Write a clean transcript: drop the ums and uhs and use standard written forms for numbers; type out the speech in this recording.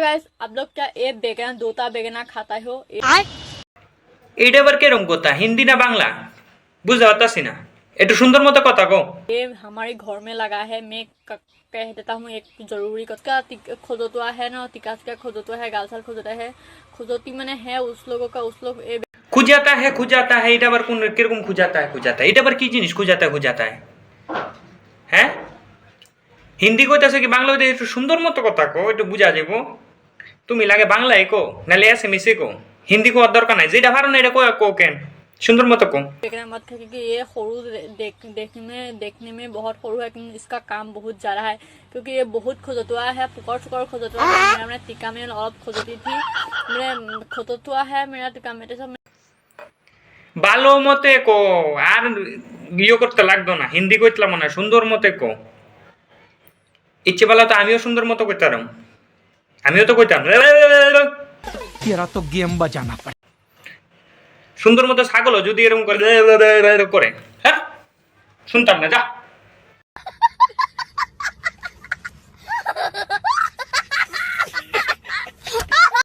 Guys, आप लोग क्या एक बेगना दोता बेगना खाता हो? এইটা আবার কেরম কথা? হিন্দি না বাংলা বুঝতে পারতাছি না। একটু সুন্দর মতো কথা কও। ये हमारे घर में लगा है। मैं कह देता हूँ एक जरूरी का खोजोतुआ है ना, टिका का खोजोतुआ है, गालसाल खोजोता है, खोजोती मैंने है उस लोगों का उस लोग খুজাতা হ্যাঁ, এটা আবার কোন কিরকম খুজাতা এটা আবার কি জিনিস খুজাতা হ্যাঁ? হ্যাঁ, হিন্দি কইতাছে কি বাংলা কইতে? একটু সুন্দর মতো কথা কও, একটু বুঝা যাবো। তুমি লাগে বাংলায় কো নালে এসএমএসে কো, হিন্দি কোয়ার দরকার নাই। যেটা পারো না এটা কো কেন, সুন্দর মতো কো। बेगना मत खा, क्योंकि ये खोरू देखने में बहुत खोरू है, लेकिन इसका काम बहुत ज़्यादा है, क्योंकि ये बहुत खोजतुआ है, पुकार चुकार खोजतुआ है। मैंने टीका में और खोजती थी, मेरे खोजतुआ है मेरा टीका में सब। ভালো মতে কো, আর ইয়ে করতে লাগতো না। হিন্দি কইতলাম না, সুন্দর মতে কো। ইচ্ছে বলা তো আমিও সুন্দর মতো কইতাম, আমিও তো কইতাম तेरा तो गेम बजाना पड़ेगा। সুন্দর মতো। ছাগলও যদি এরকম করে করে, হ্যাঁ শুনতাম না, যা।